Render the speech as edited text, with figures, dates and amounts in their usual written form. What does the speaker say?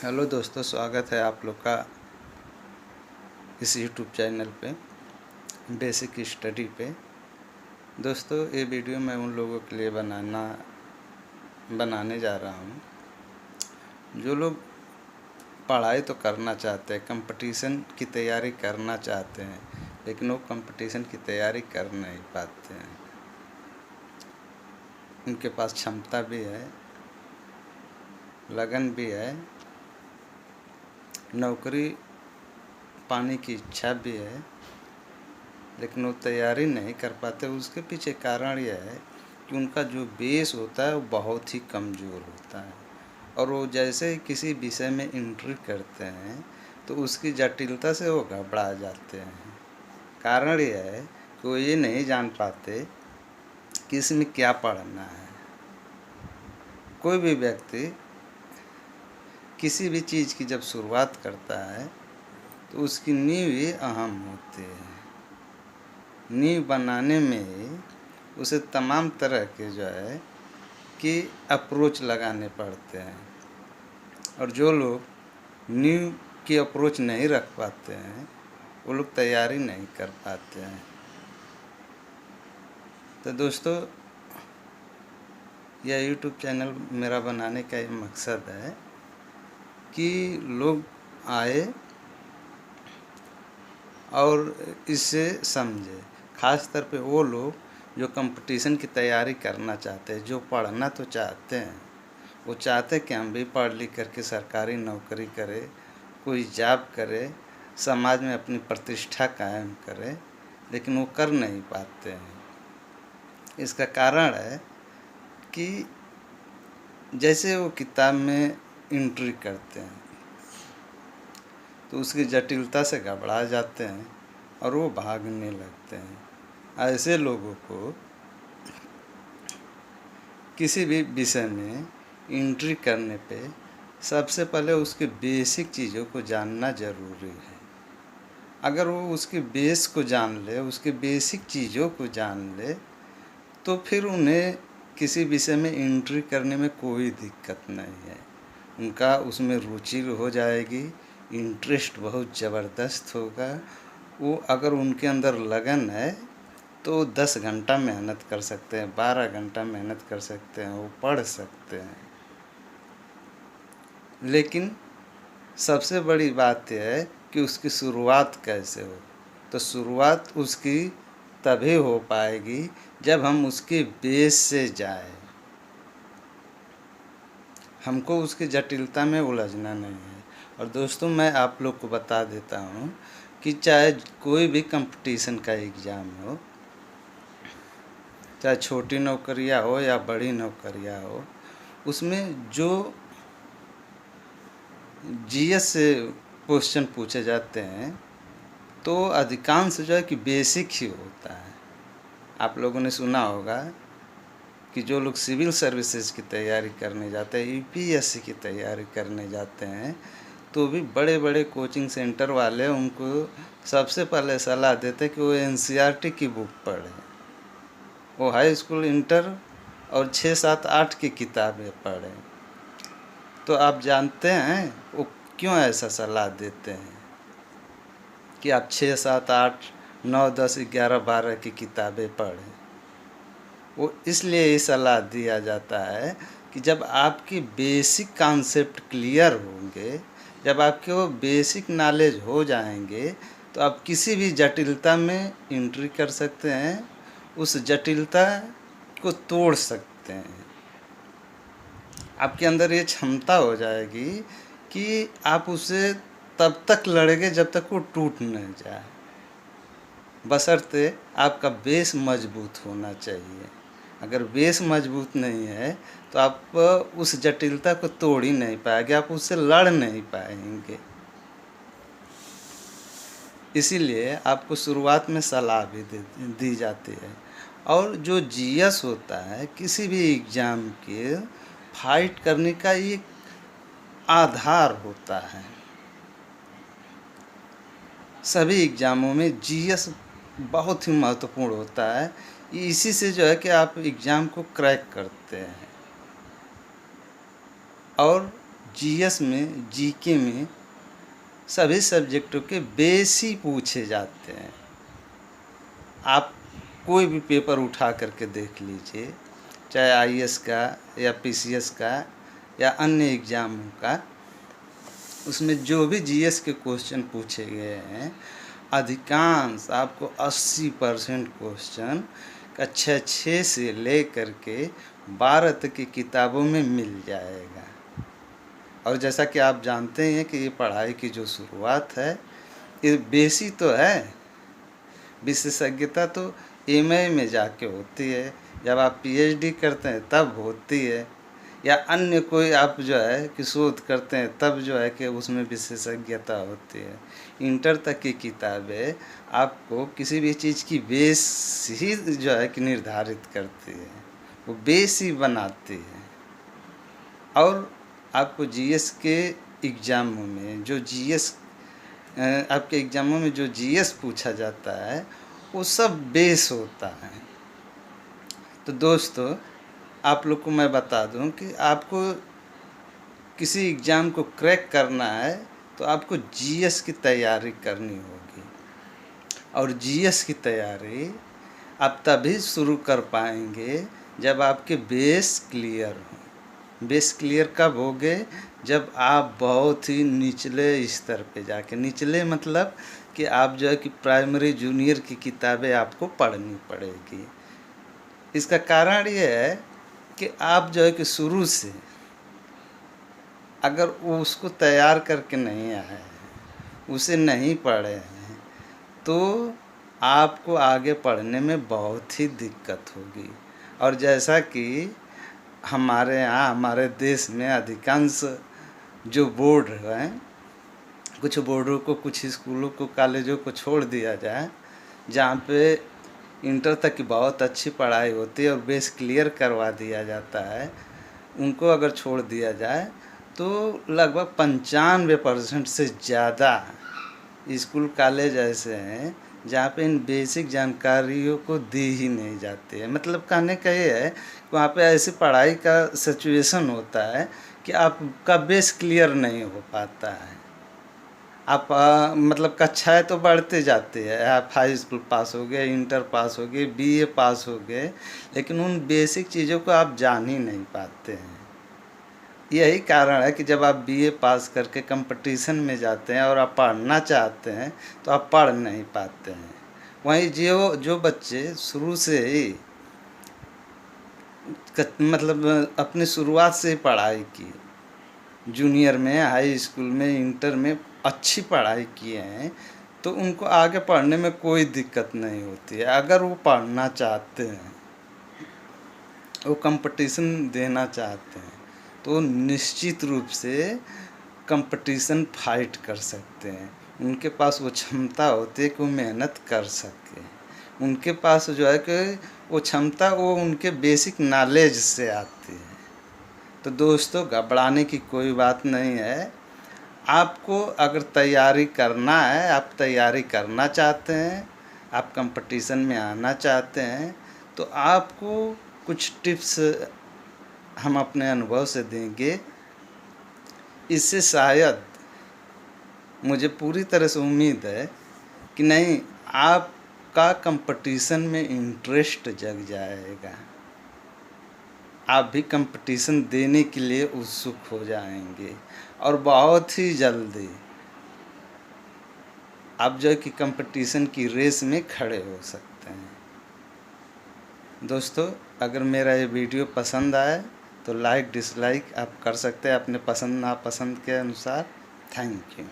Hello दोस्तों, स्वागत है आप लोग का इस यूट्यूब चैनल पे बेसिक स्टडी पे। दोस्तों, ये वीडियो मैं उन लोगों के लिए बनाने जा रहा हूँ जो लोग पढ़ाई तो करना चाहते हैं, कंपटीशन की तैयारी करना चाहते हैं, लेकिन वो कंपटीशन की तैयारी कर नहीं पाते हैं। उनके पास क्षमता भी है, लगन भी है, नौकरी पाने की इच्छा भी है, लेकिन वो तैयारी नहीं कर पाते। उसके पीछे कारण यह है कि उनका जो बेस होता है वो बहुत ही कमज़ोर होता है, और वो जैसे ही किसी विषय में एंट्री करते हैं तो उसकी जटिलता से वो घबरा जाते हैं। कारण यह है कि वो ये नहीं जान पाते कि इसमें क्या पढ़ना है। कोई भी व्यक्ति किसी भी चीज़ की जब शुरुआत करता है तो उसकी नींव ही अहम होती है। नींव बनाने में उसे तमाम तरह के जो है कि अप्रोच लगाने पड़ते हैं, और जो लोग नींव की अप्रोच नहीं रख पाते हैं वो लोग तैयारी नहीं कर पाते हैं। तो दोस्तों, यह यूट्यूब चैनल मेरा बनाने का एक मकसद है कि लोग आए और इससे समझे, ख़ास तौर पे वो लोग जो कंपटीशन की तैयारी करना चाहते हैं, जो पढ़ना तो चाहते हैं। वो चाहते हैं कि हम भी पढ़ लिख करके सरकारी नौकरी करें, कोई जॉब करे, समाज में अपनी प्रतिष्ठा कायम करें, लेकिन वो कर नहीं पाते हैं। इसका कारण है कि जैसे वो किताब में एंट्री करते हैं तो उसकी जटिलता से घबरा जाते हैं और वो भागने लगते हैं। ऐसे लोगों को किसी भी विषय में एंट्री करने पे सबसे पहले उसके बेसिक चीज़ों को जानना ज़रूरी है। अगर वो उसके बेस को जान ले, उसके बेसिक चीज़ों को जान ले, तो फिर उन्हें किसी विषय में एंट्री करने में कोई दिक्कत नहीं है। उनका उसमें रुचि हो जाएगी, इंटरेस्ट बहुत ज़बरदस्त होगा। वो अगर उनके अंदर लगन है तो 10 घंटा मेहनत कर सकते हैं, 12 घंटा मेहनत कर सकते हैं, वो पढ़ सकते हैं। लेकिन सबसे बड़ी बात यह है कि उसकी शुरुआत कैसे हो। तो शुरुआत उसकी तभी हो पाएगी जब हम उसके बेस से जाएं। हमको उसकी जटिलता में उलझना नहीं है। और दोस्तों, मैं आप लोग को बता देता हूँ कि चाहे कोई भी कंपटीशन का एग्ज़ाम हो, चाहे छोटी नौकरियाँ हो या बड़ी नौकरियाँ हो, उसमें जो जीएस से क्वेश्चन पूछे जाते हैं तो अधिकांश जो है कि बेसिक ही होता है। आप लोगों ने सुना होगा कि जो लोग सिविल सर्विसेज की तैयारी करने जाते हैं, यूपीएससी की तैयारी करने जाते हैं, तो भी बड़े बड़े कोचिंग सेंटर वाले उनको सबसे पहले सलाह देते हैं कि वो एनसीईआरटी की बुक पढ़ें, वो हाई स्कूल, इंटर और 6, 7, 8 की किताबें पढ़ें। तो आप जानते हैं वो क्यों ऐसा सलाह देते हैं कि आप 6, 7, 8, 9, 10, 11, 12 की किताबें पढ़ें? वो इसलिए ये सलाह दिया जाता है कि जब आपकी बेसिक कॉन्सेप्ट क्लियर होंगे, जब आपके वो बेसिक नॉलेज हो जाएंगे, तो आप किसी भी जटिलता में एंट्री कर सकते हैं, उस जटिलता को तोड़ सकते हैं। आपके अंदर ये क्षमता हो जाएगी कि आप उसे तब तक लड़ेंगे जब तक वो टूट न जाए, बशर्ते आपका बेस मजबूत होना चाहिए। अगर बेस मजबूत नहीं है तो आप उस जटिलता को तोड़ ही नहीं पाएंगे, आप उससे लड़ नहीं पाएंगे। इसीलिए आपको शुरुआत में सलाह भी दी जाती है। और जो जीएस होता है, किसी भी एग्ज़ाम के फाइट करने का एक आधार होता है। सभी एग्ज़ामों में जीएस बहुत ही महत्वपूर्ण होता है। इसी से जो है कि आप एग्ज़ाम को क्रैक करते हैं। और जीएस में, जीके में सभी सब्जेक्टों के बेस ही पूछे जाते हैं। आप कोई भी पेपर उठा करके देख लीजिए, चाहे आईएएस का या पीसीएस का या अन्य एग्ज़ामों का, उसमें जो भी जीएस के क्वेश्चन पूछे गए हैं, अधिकांश आपको 80% क्वेश्चन कक्षा 6 से लेकर के 12 तक की किताबों में मिल जाएगा। और जैसा कि आप जानते हैं कि ये पढ़ाई की जो शुरुआत है, ये बेसी तो है, विशेषज्ञता तो एमए में जाके होती है, जब आप पीएचडी करते हैं तब होती है, या अन्य कोई आप जो है कि शोध करते हैं तब जो है कि उसमें विशेषज्ञता होती है। इंटर तक की किताबें आपको किसी भी चीज़ की बेस ही जो है कि निर्धारित करती है, वो बेस ही बनाती है। और आपको जीएस के एग्ज़ामों में जो आपके एग्ज़ामों में जो जीएस पूछा जाता है, वो सब बेस होता है। तो दोस्तों, आप लोग को मैं बता दूं कि आपको किसी एग्ज़ाम को क्रैक करना है तो आपको जीएस की तैयारी करनी होगी। और जीएस की तैयारी आप तभी शुरू कर पाएंगे जब आपके बेस क्लियर हो। बेस क्लियर कब होगे? जब आप बहुत ही निचले स्तर पे जाके, निचले मतलब कि आप जो है कि प्राइमरी जूनियर की किताबें आपको पढ़नी पड़ेगी। इसका कारण ये है कि आप जो है कि शुरू से अगर वो उसको तैयार करके नहीं आए हैं, उसे नहीं पढ़े हैं, तो आपको आगे पढ़ने में बहुत ही दिक्कत होगी। और जैसा कि हमारे यहाँ, हमारे देश में अधिकांश जो बोर्ड हैं, कुछ बोर्डों को, कुछ स्कूलों को, कॉलेजों को छोड़ दिया जाए, जहाँ पे इंटर तक की बहुत अच्छी पढ़ाई होती है और बेस क्लियर करवा दिया जाता है, उनको अगर छोड़ दिया जाए तो लगभग 95% से ज़्यादा स्कूल कॉलेज ऐसे हैं जहाँ पे इन बेसिक जानकारियों को दी ही नहीं जाती है। मतलब कहने का ये है कि वहाँ पे ऐसी पढ़ाई का सिचुएशन होता है कि आपका बेस क्लियर नहीं हो पाता है। आप मतलब कक्षाएँ तो बढ़ते जाते हैं, आप हाई स्कूल पास हो गए, इंटर पास हो गए, बीए पास हो गए, लेकिन उन बेसिक चीज़ों को आप जान ही नहीं पाते हैं। यही कारण है कि जब आप बीए पास करके कंपटीशन में जाते हैं और आप पढ़ना चाहते हैं तो आप पढ़ नहीं पाते हैं। वहीं जो बच्चे शुरू से ही मतलब अपनी शुरुआत से ही पढ़ाई की, जूनियर में, हाई स्कूल में, इंटर में अच्छी पढ़ाई किए हैं, तो उनको आगे पढ़ने में कोई दिक्कत नहीं होती है। अगर वो पढ़ना चाहते हैं, वो कंपटीशन देना चाहते हैं, तो निश्चित रूप से कंपटीशन फाइट कर सकते हैं। उनके पास वो क्षमता होती है कि वो मेहनत कर सके। उनके पास जो है कि वो क्षमता, वो उनके बेसिक नॉलेज से आती है। तो दोस्तों, घबराने की कोई बात नहीं है। आपको अगर तैयारी करना है, आप तैयारी करना चाहते हैं, आप कंपटीशन में आना चाहते हैं, तो आपको कुछ टिप्स हम अपने अनुभव से देंगे। इससे शायद, मुझे पूरी तरह से उम्मीद है कि नहीं, आपका कंपटीशन में इंटरेस्ट जग जाएगा। आप भी कंपटीशन देने के लिए उत्सुक हो जाएंगे और बहुत ही जल्दी आप जो है कि कंपटीशन की रेस में खड़े हो सकते हैं। दोस्तों, अगर मेरा ये वीडियो पसंद आए तो लाइक डिसलाइक आप कर सकते हैं अपने पसंद नापसंद के अनुसार। Thank you.